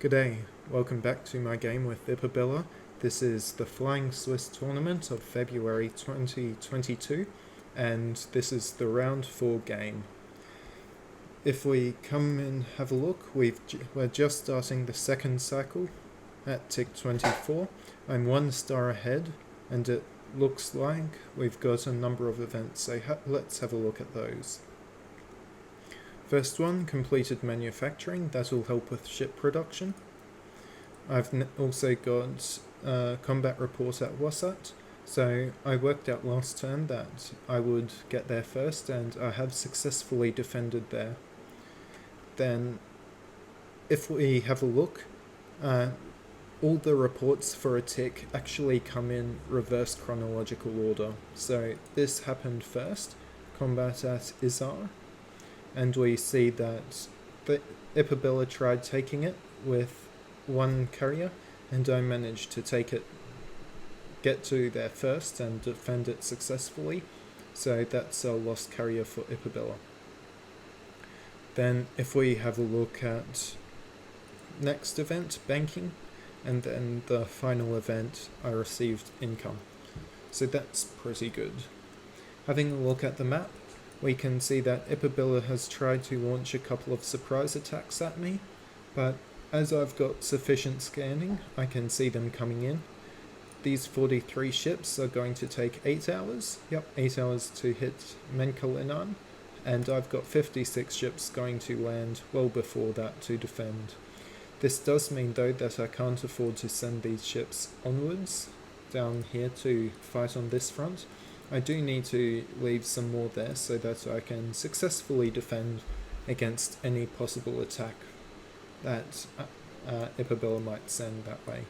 G'day, welcome back to my game with iippabella. This is the Flying Swiss tournament of February 2022, and this is the round 4 game. If we come and have a look, we're just starting the second cycle at tick 24. I'm 1 star ahead, and it looks like we've got a number of events, so let's have a look at those. First one, completed manufacturing. That will help with ship production. I've also got combat report at Wasat. So I worked out last turn that I would get there first, and I have successfully defended there. Then if we have a look, all the reports for a tick actually come in reverse chronological order. So this happened first, combat at Izar. And we see that the iippabella tried taking it with 1 carrier, and I managed to get to there first and defend it successfully. So that's a lost carrier for iippabella. Then if we have a look at next event, banking, and then the final event, I received income. So that's pretty good. Having a look at the map, we can see that iippabella has tried to launch a couple of surprise attacks at me, but as I've got sufficient scanning, I can see them coming in. These 43 ships are going to take 8 hours. Yep, 8 hours to hit Menkalinan, and I've got 56 ships going to land well before that to defend. This does mean though that I can't afford to send these ships onwards down here to fight on this front. I do need to leave some more there so that I can successfully defend against any possible attack that iippabella might send that way.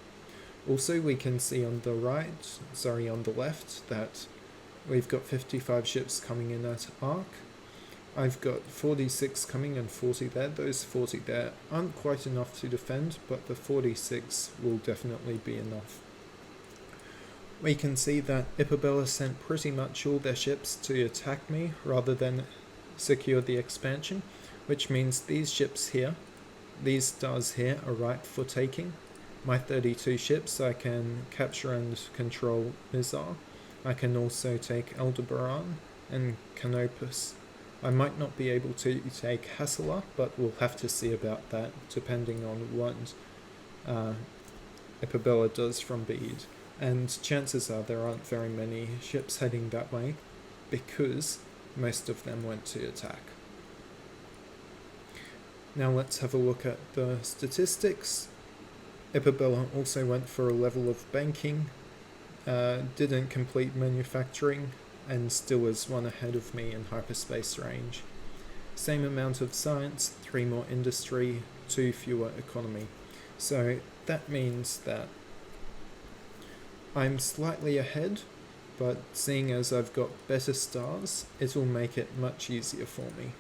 Also, we can see on the left, that we've got 55 ships coming in at Arc. I've got 46 coming and 40 there. Those 40 there aren't quite enough to defend, but the 46 will definitely be enough. We can see that iippabella sent pretty much all their ships to attack me rather than secure the expansion, which means these ships here, these stars here, are ripe for taking. My 32 ships I can capture and control Izar. I can also take Aldebaran and Canopus. I might not be able to take Hassela, but we'll have to see about that depending on what iippabella does from Bede. And chances are there aren't very many ships heading that way, because most of them went to attack. Now let's have a look at the statistics. iippabella also went for a level of banking, didn't complete manufacturing, and still is 1 ahead of me in hyperspace range. Same amount of science, 3 more industry, 2 fewer economy. So that means that I'm slightly ahead, but seeing as I've got better stars, it'll make it much easier for me.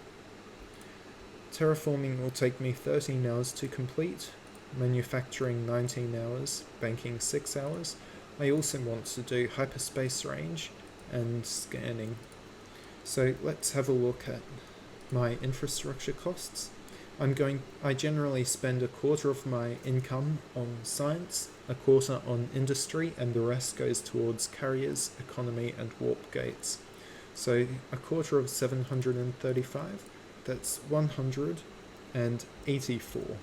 Terraforming will take me 13 hours to complete, manufacturing 19 hours, banking 6 hours. I also want to do hyperspace range and scanning. So let's have a look at my infrastructure costs. I generally spend 1/4 of my income on science, 1/4 on industry, and the rest goes towards carriers, economy, and warp gates. So 1/4 of 735, that's 184.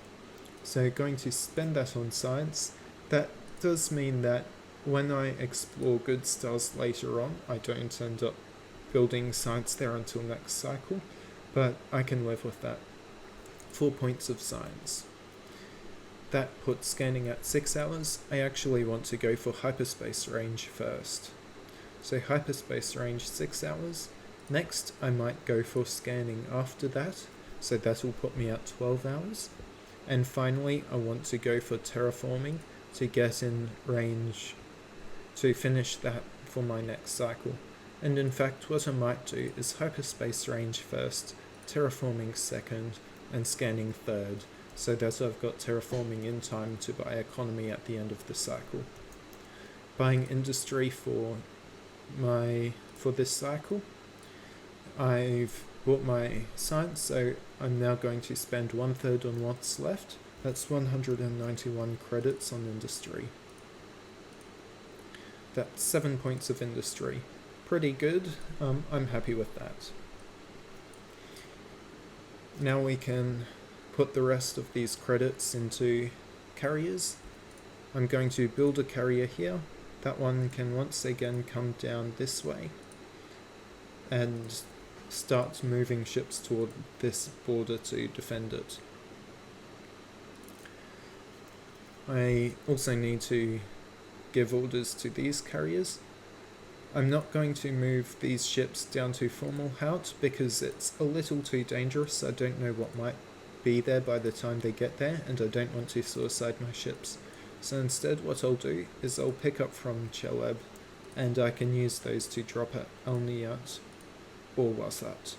So going to spend that on science. That does mean that when I explore good stars later on, I don't end up building science there until next cycle, but I can live with that. 4 points of science. That puts scanning at 6 hours. I actually want to go for hyperspace range first. So hyperspace range 6 hours. Next, I might go for scanning after that, so that will put me at 12 hours. And finally, I want to go for terraforming to get in range to finish that for my next cycle. And in fact, what I might do is hyperspace range first, terraforming second, and scanning third, so that I've got terraforming in time to buy economy at the end of the cycle. Buying industry for this cycle. I've bought my science, so I'm now going to spend 1/3 on what's left, That's 191 credits on industry. That's 7 points of industry. Pretty good. I'm happy with that. Now we can put the rest of these credits into carriers. I'm going to build a carrier here. That one can once again come down this way and start moving ships toward this border to defend it. I also need to give orders to these carriers. I'm not going to move these ships down to Formalhaut because it's a little too dangerous. I don't know what might be there by the time they get there, and I don't want to suicide my ships. So instead what I'll do is I'll pick up from Cheleb, and I can use those to drop at Alniat or Wasat.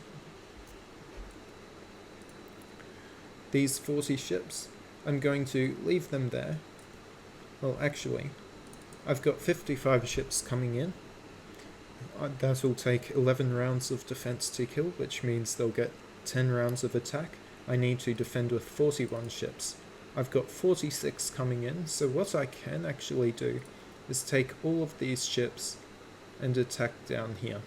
These 40 ships, I'm going to leave them there. Well, actually, I've got 55 ships coming in. That will take 11 rounds of defense to kill, which means they'll get 10 rounds of attack. I need to defend with 41 ships. I've got 46 coming in, so what I can actually do is take all of these ships and attack down here.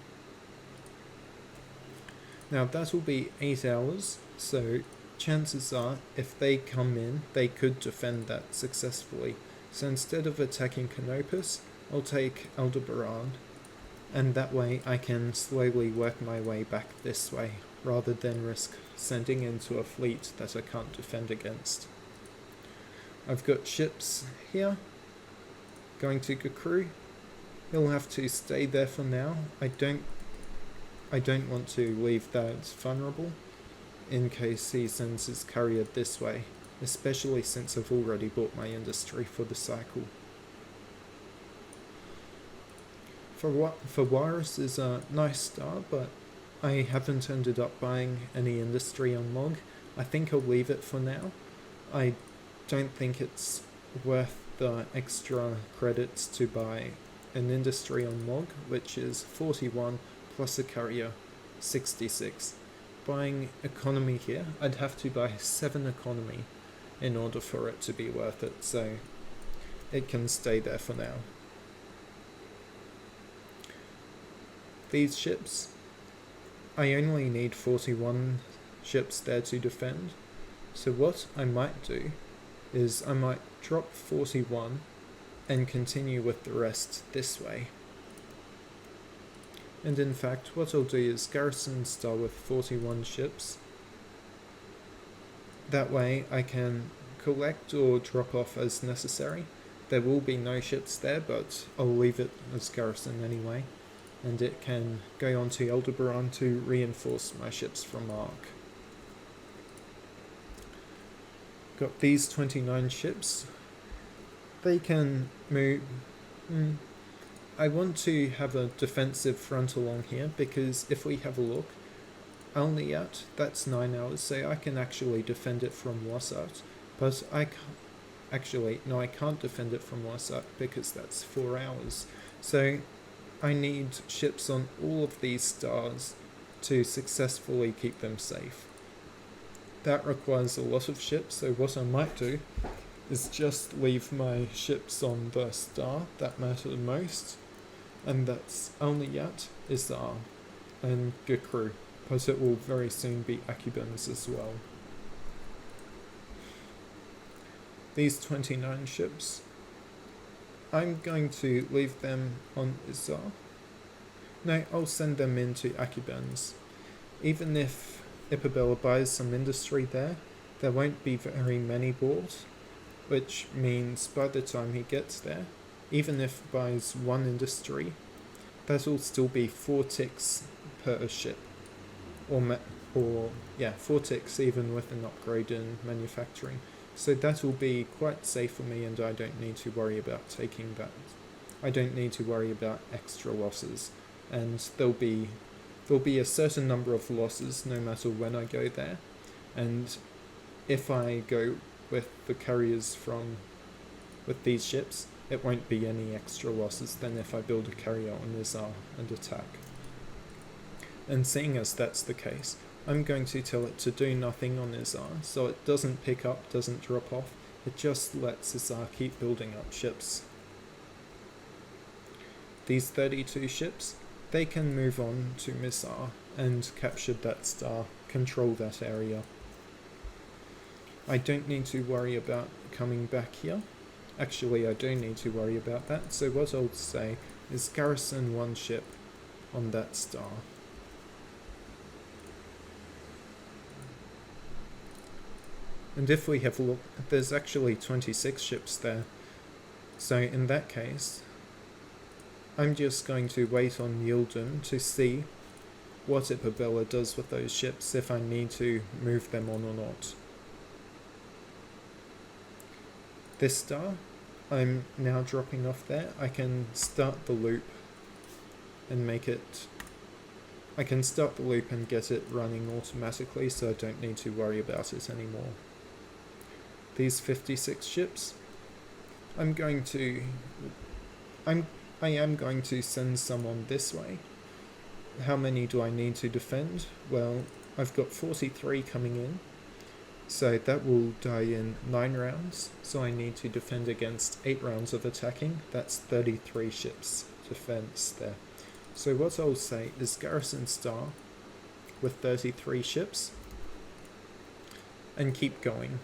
Now that will be 8 hours, so chances are if they come in, they could defend that successfully. So instead of attacking Canopus, I'll take Aldebaran, and that way I can slowly work my way back this way, rather than risk sending into a fleet that I can't defend against. I've got ships here, going to Gakru. He'll have to stay there for now. I don't want to leave that vulnerable in case he sends his carrier this way, especially since I've already bought my industry for the cycle. For Virus is a nice star, but I haven't ended up buying any industry on Mog. I think I'll leave it for now. I don't think it's worth the extra credits to buy an industry on Mog, which is 41 plus a carrier, 66. Buying economy here, I'd have to buy 7 economy in order for it to be worth it, so it can stay there for now. These ships, I only need 41 ships there to defend, so what I might do is I might drop 41 and continue with the rest this way. And in fact, what I'll do is garrison star with 41 ships. That way I can collect or drop off as necessary. There will be no ships there, but I'll leave it as garrison anyway. And it can go on to Aldebaran to reinforce my ships from Ark. Got these 29 ships. They can move. I want to have a defensive front along here because if we have a look, Alniat, that's 9 hours, so I can actually defend it from Wasat. But I can't defend it from Wasat because that's 4 hours. So I need ships on all of these stars to successfully keep them safe. That requires a lot of ships, so what I might do is just leave my ships on the star that matter the most, and that's Alniat, Izar, and Gakru, but it will very soon be Akubans as well. These 29 ships, I'm going to leave them on Izar. No, I'll send them into Akubans. Even if iippabella buys some industry there won't be very many bought, which means by the time he gets there, even if buys 1 industry, that'll still be 4 ticks per ship. Or 4 ticks even with an upgrade in manufacturing. So that will be quite safe for me, and I don't need to worry about taking that. I don't need to worry about extra losses, and there'll be a certain number of losses no matter when I go there, and if I go with the carriers with these ships, it won't be any extra losses than if I build a carrier on Izar and attack. And seeing as that's the case, I'm going to tell it to do nothing on Izar, so it doesn't pick up, doesn't drop off, it just lets Izar keep building up ships. These 32 ships, they can move on to Mizar and capture that star, control that area. I don't need to worry about coming back here. Actually, I do need to worry about that, so what I'll say is garrison one ship on that star. And if we have a look, there's actually 26 ships there. So in that case, I'm just going to wait on Yildiz to see what iippabella does with those ships, if I need to move them on or not. This star, I'm now dropping off there. I can start the loop and make it... I can start the loop and get it running automatically, so I don't need to worry about it anymore. These 56 ships, I am going to send some on this way. How many do I need to defend? Well, I've got 43 coming in, so that will die in 9 rounds, so I need to defend against 8 rounds of attacking. That's 33 ships defense there. So what I'll say is garrison star with 33 ships and keep going.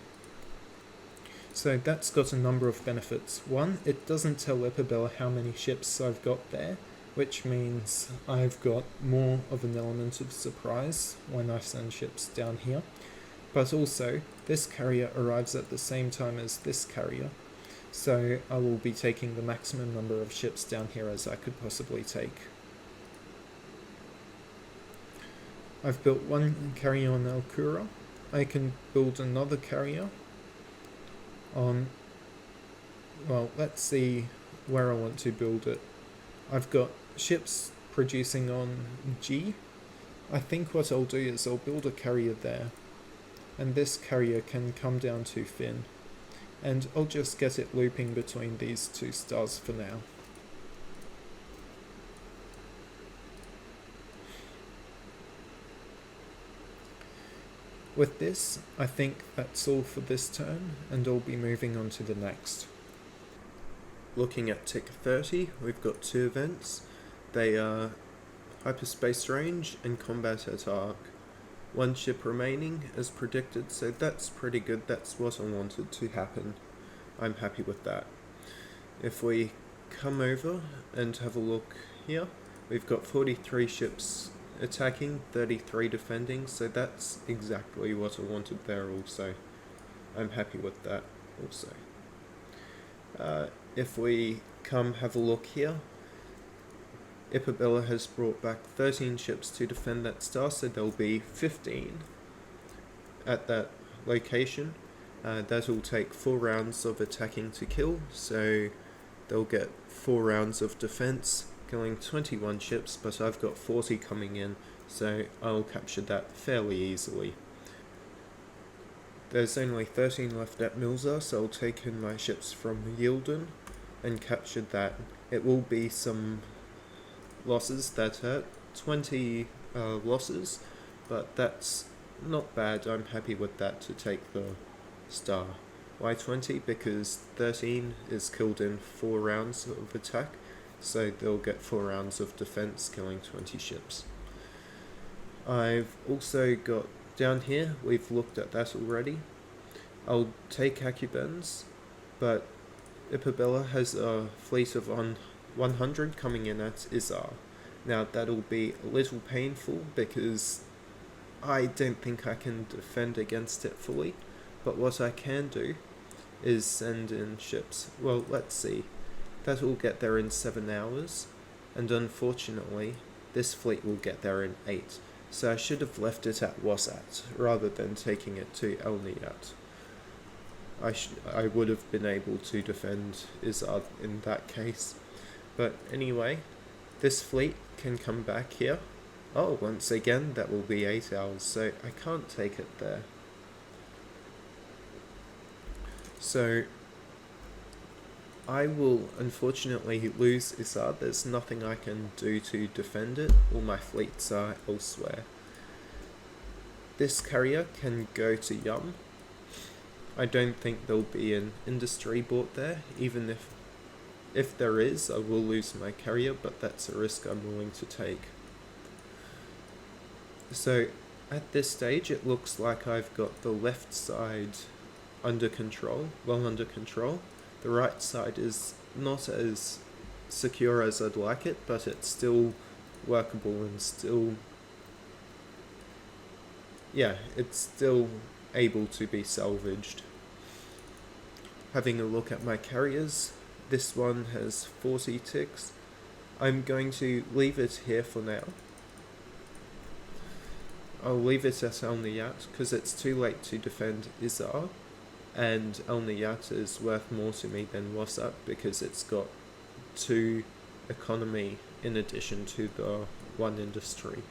So that's got a number of benefits. One, it doesn't tell iippabella how many ships I've got there, which means I've got more of an element of surprise when I send ships down here. But also, this carrier arrives at the same time as this carrier, so I will be taking the maximum number of ships down here as I could possibly take. I've built one carrier on Alcura. I can build another carrier on, well, let's see where I want to build it. I've got ships producing on G. I think what I'll do is I'll build a carrier there, and this carrier can come down to Finn, and I'll just get it looping between these two stars for now. With this, I think that's all for this turn, and I'll be moving on to the next. Looking at tick 30, we've got 2 events. They are hyperspace range and combat at arc. 1 ship remaining as predicted, so that's pretty good. That's what I wanted to happen. I'm happy with that. If we come over and have a look here, we've got 43 ships attacking, 33 defending, so that's exactly what I wanted there also. I'm happy with that also. If we come have a look here, iippabella has brought back 13 ships to defend that star, so there'll be 15 at that location. That'll take 4 rounds of attacking to kill, so they'll get 4 rounds of defense, killing 21 ships, but I've got 40 coming in, so I'll capture that fairly easily. There's only 13 left at Milza, so I'll take in my ships from Yildiz and capture that. It will be some losses that hurt, 20 losses, but that's not bad. I'm happy with that to take the star. Why 20? Because 13 is killed in 4 rounds of attack, so they'll get 4 rounds of defense, killing 20 ships. I've also got down here, we've looked at that already. I'll take Acubens, but iippabella has a fleet of 100 coming in at Izar. Now that'll be a little painful because I don't think I can defend against it fully, but what I can do is send in ships. Well, let's see. That'll get there in 7 hours, and unfortunately this fleet will get there in 8. So I should have left it at Wasat rather than taking it to Elniat. I would have been able to defend Izard in that case. But anyway, this fleet can come back here. Oh, once again, that will be 8 hours, so I can't take it there. So I will unfortunately lose Izard. There's nothing I can do to defend it. All my fleets are elsewhere. this carrier can go to Yum. I don't think there'll be an industry bought there, even if there is, I will lose my carrier, but that's a risk I'm willing to take. So at this stage it looks like I've got the left side under control, well under control. The right side is not as secure as I'd like it, but it's still workable and still, yeah, it's still able to be salvaged. Having a look at my carriers, this one has 40 ticks. I'm going to leave it here for now. I'll leave it at El Niyat because it's too late to defend Izar, and El Niyat is worth more to me than Wasat because it's got 2 economy in addition to the 1 industry.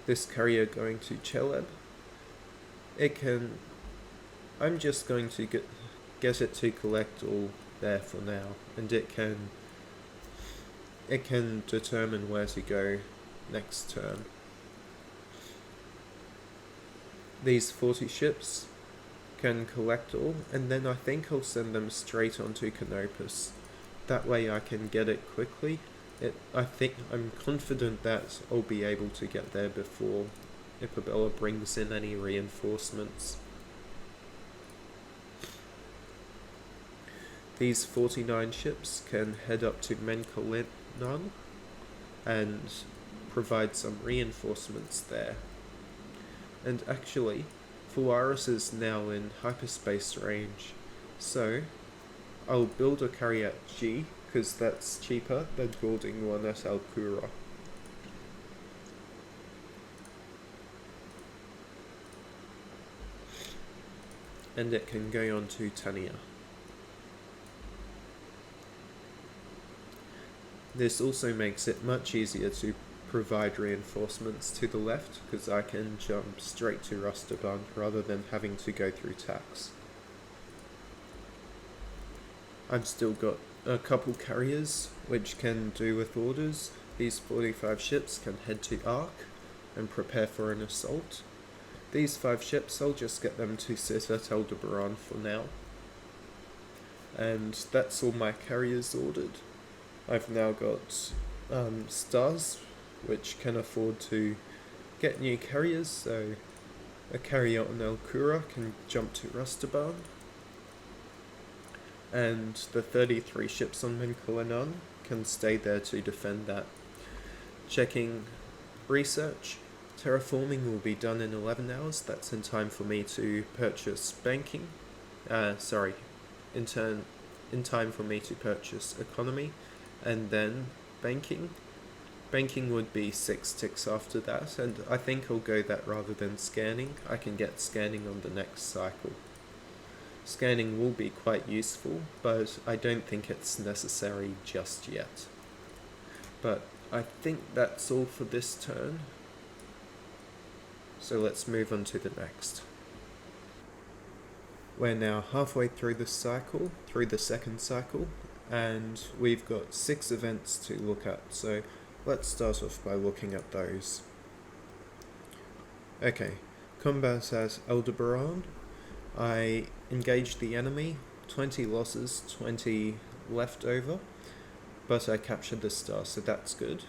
This carrier going to Cheleb, I'm just going to get it to collect all there for now, and it can determine where to go next turn. These 40 ships can collect all, and then I think I'll send them straight onto Canopus. That way I can get it quickly. I'm confident that I'll be able to get there before iippabella brings in any reinforcements. These 49 ships can head up to Menkalinan and provide some reinforcements there. And actually, Polaris is now in hyperspace range, so I'll build a carrier at G, because that's cheaper than building one at Alkura. And it can go on to Tania. This also makes it much easier to provide reinforcements to the left, because I can jump straight to Rustaban rather than having to go through Tax. I've still got a couple carriers which can do with orders. These 45 ships can head to Ark and prepare for an assault. These 5 ships, I'll just get them to sit at Aldebaran for now. And that's all my carriers ordered. I've now got stars, which can afford to get new carriers, so a carrier on Alkura can jump to Rustaban. And the 33 ships on Menkalinan can stay there to defend that. Checking research. Terraforming will be done in 11 hours. That's in time for me to purchase banking. In time for me to purchase economy, and then banking. Banking would be 6 ticks after that, and I think I'll go that rather than scanning. I can get scanning on the next cycle. Scanning will be quite useful, but I don't think it's necessary just yet. But I think that's all for this turn. So let's move on to the next. We're now halfway through the cycle, through the second cycle, and we've got 6 events to look at, so let's start off by looking at those. Okay, combat at Aldebaran. I engaged the enemy, 20 losses, 20 left over, but I captured the star, so that's good.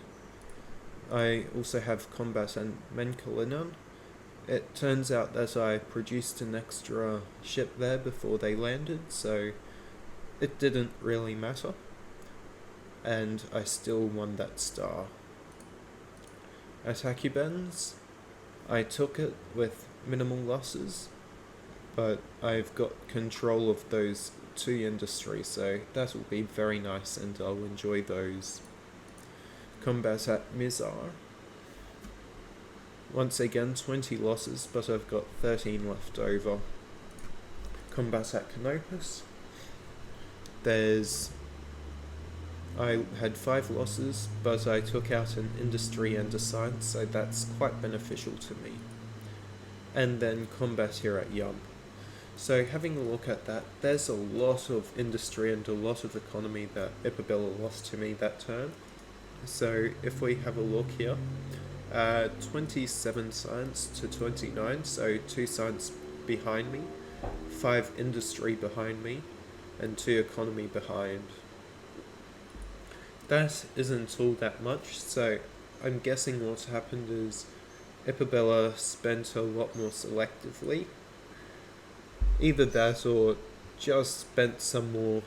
I also have combat at Menkalinan. It turns out that I produced an extra ship there before they landed, so it didn't really matter, and I still won that star. At Akubens, I took it with minimal losses, but I've got control of those 2 industries, so that will be very nice and I'll enjoy those. Combat at Mizar. Once again, 20 losses, but I've got 13 left over. Combat at Canopus. I had 5 losses, but I took out an industry and a science, so that's quite beneficial to me. And then combat here at Yum. So having a look at that, there's a lot of industry and a lot of economy that iippabella lost to me that turn. So if we have a look here, 27 science to 29, so 2 science behind me, 5 industry behind me, and 2 economy behind. That isn't all that much, so I'm guessing what's happened is iippabella spent a lot more selectively. Either that or just spent some more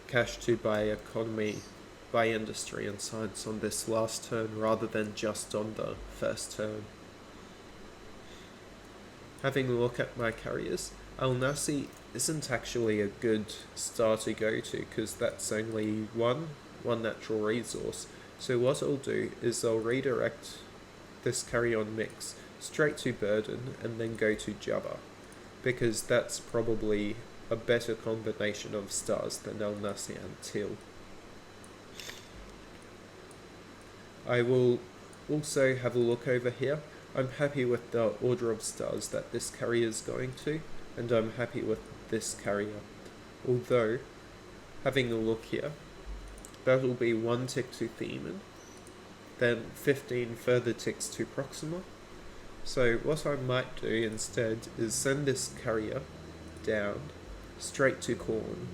cash to buy economy, buy industry and science on this last turn rather than just on the first turn. Having a look at my carriers, Al Nasi isn't actually a good star to go to because that's only one natural resource. So what I'll do is I'll redirect this carry-on mix straight to burden and then go to Jabba, because that's probably a better combination of stars than Al Nasi and Til. I will also have a look over here. I'm happy with the order of stars that this carrier is going to, and I'm happy with this carrier. Although, having a look here, that'll be 1 tick to Theman, then 15 further ticks to Proxima. So what I might do instead is send this carrier down straight to Corn,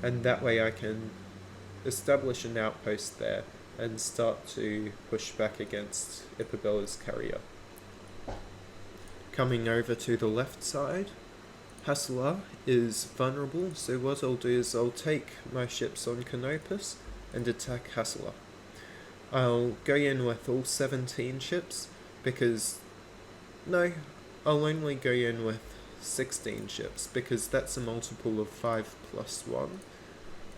and that way I can establish an outpost there and start to push back against iippabella's carrier. Coming over to the left side, Hassler is vulnerable, so what I'll do is I'll take my ships on Canopus and attack Hassler. I'll go in with all 17 ships because... no, I'll only go in with 16 ships because that's a multiple of 5 plus 1,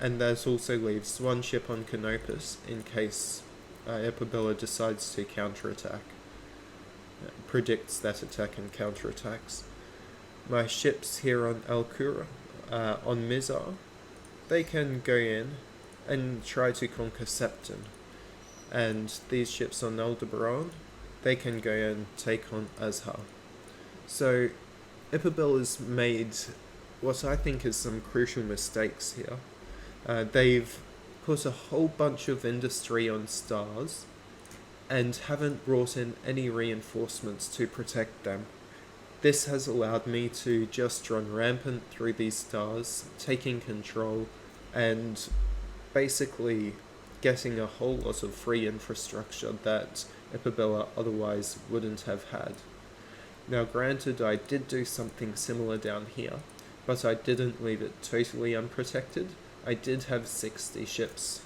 and that also leaves 1 ship on Canopus in case iippabella decides to counterattack. Predicts that attack and counterattacks. My ships here on Alkura, on Mizar, they can go in and try to conquer Septon. And these ships on Aldebaran, they can go and take on Azhar. So iippabella's made what I think is some crucial mistakes here. They've put a whole bunch of industry on stars and haven't brought in any reinforcements to protect them. This has allowed me to just run rampant through these stars, taking control and basically getting a whole lot of free infrastructure that iippabella otherwise wouldn't have had. Now granted, I did do something similar down here, but I didn't leave it totally unprotected. I did have 60 ships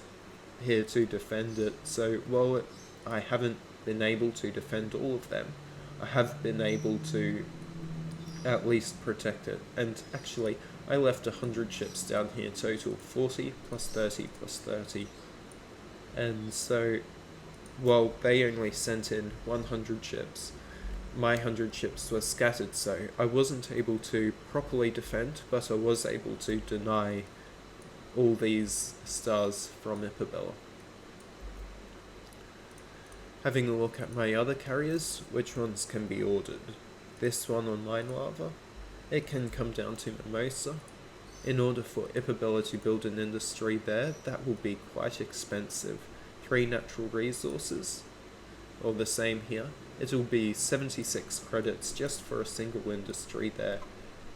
here to defend it, so while I haven't been able to defend all of them, I have been able to at least protect it. And actually, I left 100 ships down here total, 40 plus 30 plus 30. And so, while they only sent in 100 ships, my 100 ships were scattered, so I wasn't able to properly defend, but I was able to deny all these stars from iippabella. Having a look at my other carriers, which ones can be ordered? This one on Line Lava, it can come down to Mimosa. In order for iippabella to build an industry there, that will be quite expensive. 3 natural resources, or the same here. It'll be 76 credits just for a single industry there,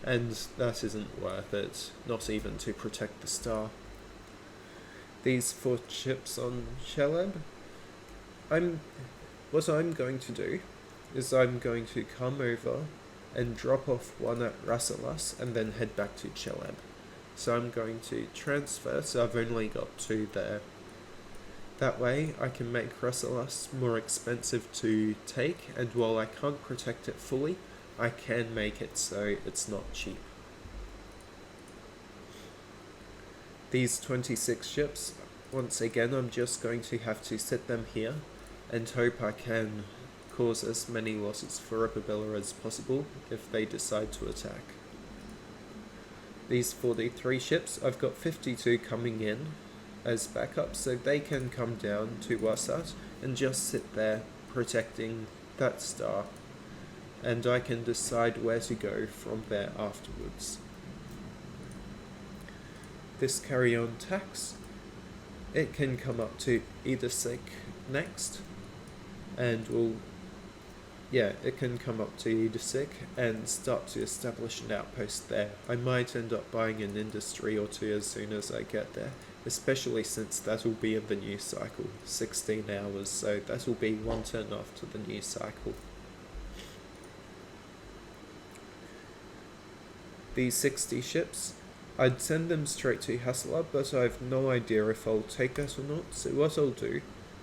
and that isn't worth it, not even to protect the star. These 4 ships on Cheleb, what I'm going to do is I'm going to come over and drop off one at Rasselas and then head back to Cheleb. So I'm going to transfer, so I've only got 2 there. That way I can make Rasselas more expensive to take, and while I can't protect it fully, I can make it so it's not cheap. These 26 ships, once again I'm just going to have to sit them here and hope I can cause as many losses for iippabella as possible if they decide to attack. These 43 ships, I've got 52 coming in as backup, so they can come down to Wasat and just sit there protecting that star, and I can decide where to go from there afterwards. This carry-on tax, it can come up to Edisic next, and it can come up to Edisic and start to establish an outpost there. I might end up buying an industry or two as soon as I get there, especially since that will be in the new cycle, 16 hours, so that will be one turn after the new cycle. These 60 ships, I'd send them straight to Hassler, but I've no idea if I'll take that or not, so what I'll do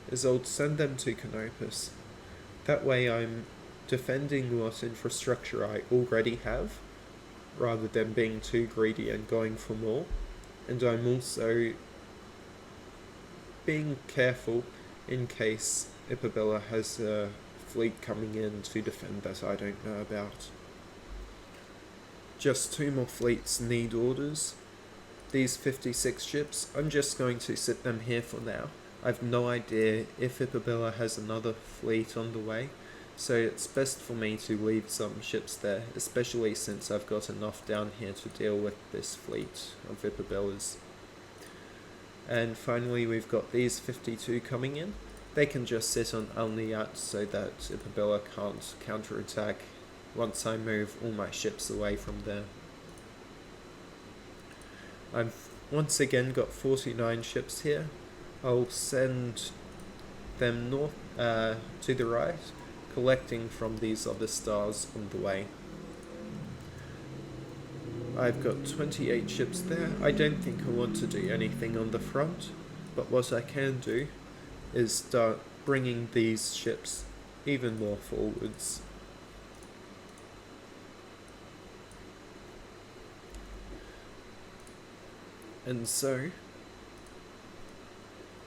is I'll send them to Canopus. That way I'm defending what infrastructure I already have, rather than being too greedy and going for more, and I'm also being careful in case Iippabella has a fleet coming in to defend that I don't know about. Just 2 more fleets need orders. These 56 ships, I'm just going to sit them here for now. I've no idea if Iippabella has another fleet on the way, so it's best for me to leave some ships there, especially since I've got enough down here to deal with this fleet of Iippabella's. And finally we've got these 52 coming in. They can just sit on Alniat so that Iippabella can't counterattack once I move all my ships away from there. I've once again got 49 ships here. I'll send them north to the right, collecting from these other stars on the way. I've got 28 ships there. I don't think I want to do anything on the front, but what I can do is start bringing these ships even more forwards. And so,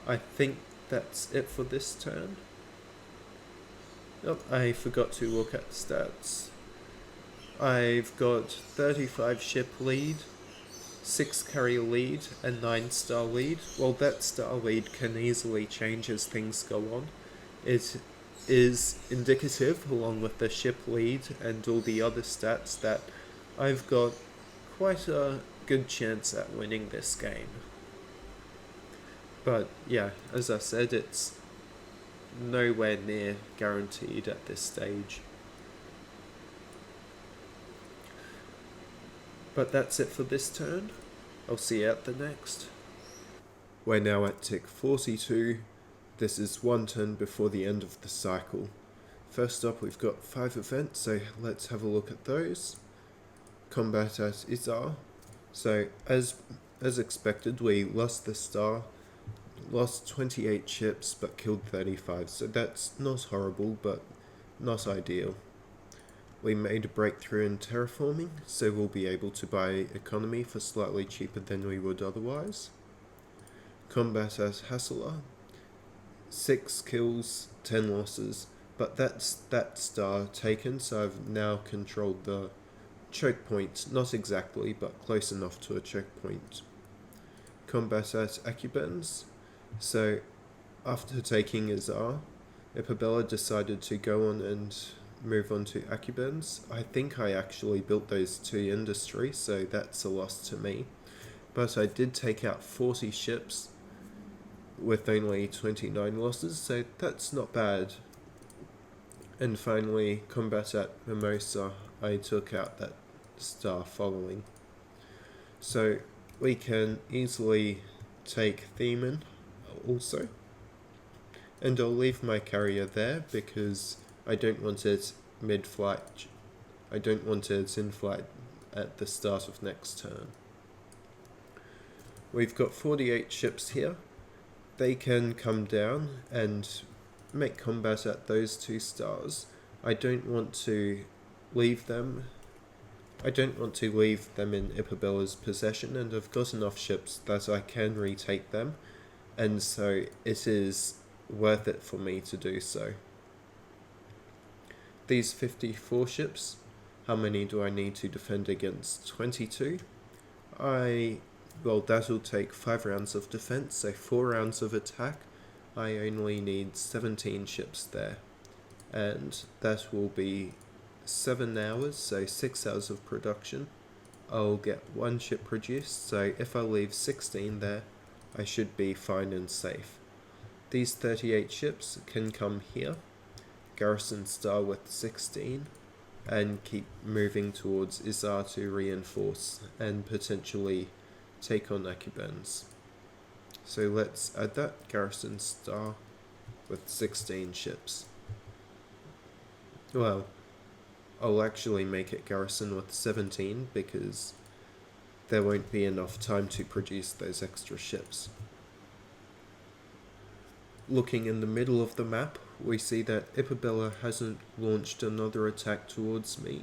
I think that's it for this turn. Oh, I forgot to look at stats. I've got 35 ship lead, 6 carrier lead, and 9 star lead. Well, that star lead can easily change as things go on. It is indicative, along with the ship lead and all the other stats, that I've got quite a good chance at winning this game. But yeah, as I said, it's nowhere near guaranteed at this stage. But that's it for this turn. I'll see you at the next. We're now at tick 42. This is one turn before the end of the cycle. First up, we've got 5 events, so let's have a look at those. Combat at Izar. So as expected, we lost the star, lost 28 ships but killed 35, so that's not horrible but not ideal. We made a breakthrough in terraforming, so we'll be able to buy economy for slightly cheaper than we would otherwise. Combat at Hassler. 6 kills, 10 losses, but that's that star taken, so I've now controlled the choke point, not exactly, but close enough to a choke point. Combat at Acubens. So, after taking Izar, Iippabella decided to go on and move on to Acubens. I think I actually built those 2 industries, so that's a loss to me. But I did take out 40 ships with only 29 losses, so that's not bad. And finally, combat at Mimosa, I took out that star following. So we can easily take Themen also. And I'll leave my carrier there because I don't want it mid-flight. I don't want it in flight at the start of next turn. We've got 48 ships here. They can come down and make combat at those 2 stars. I don't want to leave them. I don't want to leave them in Iippabella's possession, and I've got enough ships that I can retake them, and so it is worth it for me to do so. These 54 ships, how many do I need to defend against? 22? Well, that'll take 5 rounds of defense, so 4 rounds of attack. I only need 17 ships there, and that will be 7 hours, so 6 hours of production. I'll get 1 ship produced, so if I leave 16 there, I should be fine and safe. These 38 ships can come here, garrison star with 16, and keep moving towards Izar to reinforce and potentially take on Akubens. So let's add that garrison star with 16 ships. Well, I'll actually make it garrison with 17 because there won't be enough time to produce those extra ships. Looking in the middle of the map, we see that iippabella hasn't launched another attack towards me,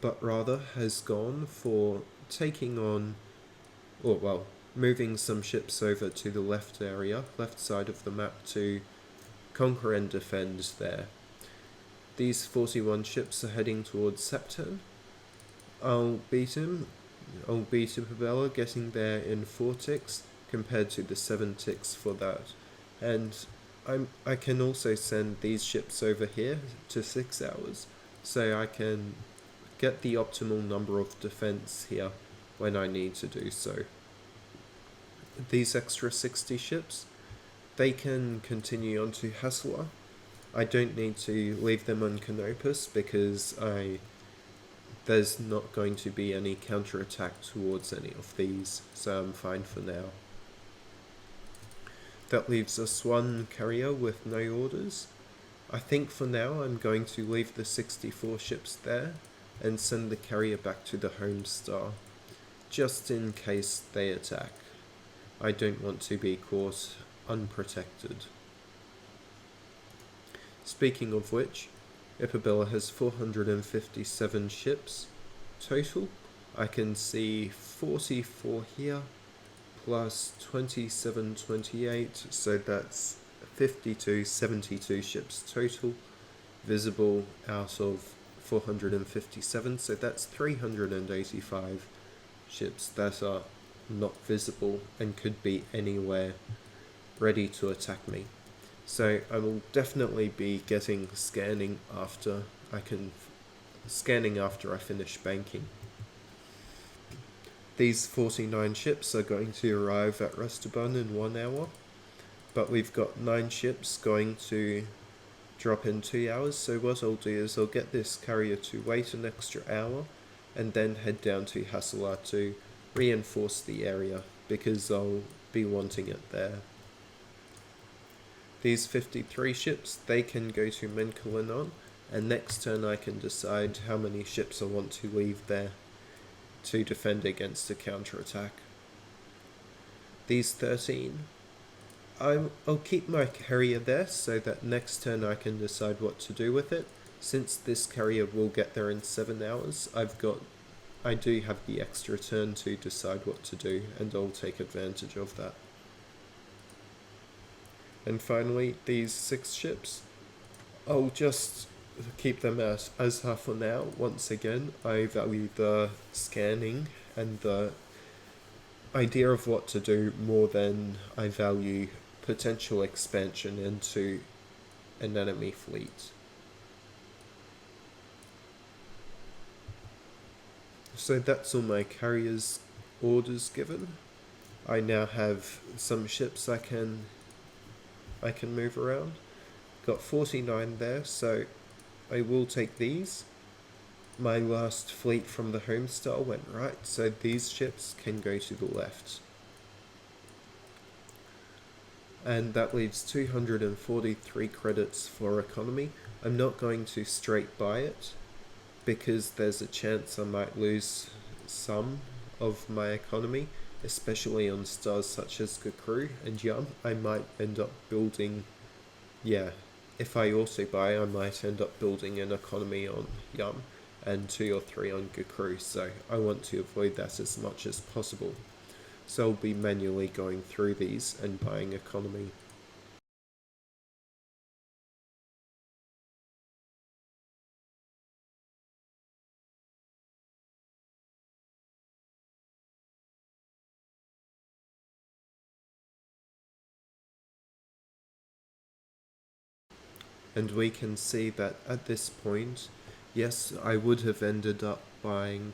but rather has gone for taking on, or well, moving some ships over to the left side of the map to conquer and defend there. These 41 ships are heading towards Septon. I'll beat iippabella, getting there in 4 ticks compared to the 7 ticks for that. And I can also send these ships over here to 6 hours, so I can get the optimal number of defense here when I need to do so. These extra 60 ships, they can continue on to Hasselar. I don't need to leave them on Canopus because there's not going to be any counterattack towards any of these, so I'm fine for now. That leaves us one carrier with no orders. I think for now I'm going to leave the 64 ships there and send the carrier back to the home star, just in case they attack. I don't want to be caught unprotected. Speaking of which, iippabella has 457 ships total. I can see 44 here, plus 27, 28, so that's 52, 72 ships total, visible out of 457, so that's 385 ships that are not visible and could be anywhere ready to attack me. So I will definitely be getting scanning after I finish banking. These 49 ships are going to arrive at Restaban in 1 hour, but we've got 9 ships going to drop in 2 hours, so what I'll do is I'll get this carrier to wait an extra hour and then head down to Hasselar to reinforce the area because I'll be wanting it there. These 53 ships, they can go to Menkalanon, and next turn I can decide how many ships I want to leave there to defend against a counterattack. These 13, I'll keep my carrier there so that next turn I can decide what to do with it. Since this carrier will get there in 7 hours, I do have the extra turn to decide what to do, and I'll take advantage of that. And finally, these 6 ships, I'll just keep them as are for now. Once again, I value the scanning and the idea of what to do more than I value potential expansion into an enemy fleet. So that's all my carriers' orders given. I now have some ships I can move around. Got 49 there, so I will take these. My last fleet from the home star went right, so these ships can go to the left. And that leaves 243 credits for economy. I'm not going to straight buy it because there's a chance I might lose some of my economy, especially on stars such as Gakru and Yum. I might end up building, if I auto buy, I might end up building an economy on Yum and 2 or 3 on Gakru, so I want to avoid that as much as possible. So I'll be manually going through these and buying economy. And we can see that at this point, yes, I would have ended up buying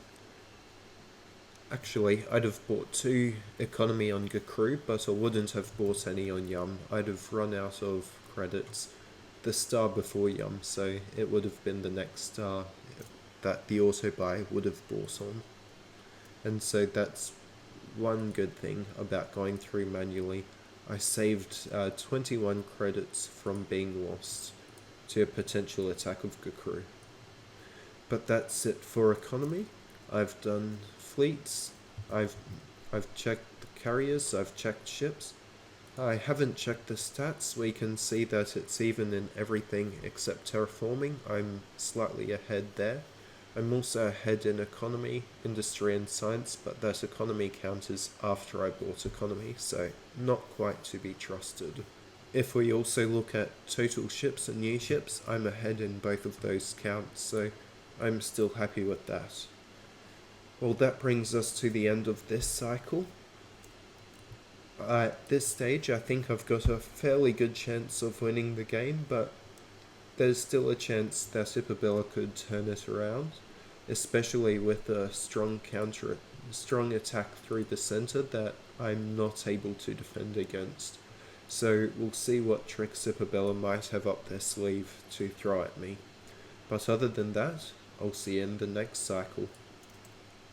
Actually, I'd have bought 2 economy on Gakru, but I wouldn't have bought any on Yum. I'd have run out of credits the star before Yum, so it would have been the next star that the auto buy would have bought on. And so that's one good thing about going through manually. I saved 21 credits from being lost to a potential attack of Gakru. But that's it for economy. I've done fleets, I've checked the carriers, I've checked ships. I haven't checked the stats. We can see that it's even in everything except terraforming. I'm slightly ahead there. I'm also ahead in economy, industry and science, but that economy count is after I bought economy, so not quite to be trusted. If we also look at total ships and new ships, I'm ahead in both of those counts, so I'm still happy with that. Well, that brings us to the end of this cycle. At this stage, I think I've got a fairly good chance of winning the game, but there's still a chance that iippabella could turn it around, especially with a strong attack through the center that I'm not able to defend against. So we'll see what tricks iippabella might have up their sleeve to throw at me. But other than that, I'll see you in the next cycle.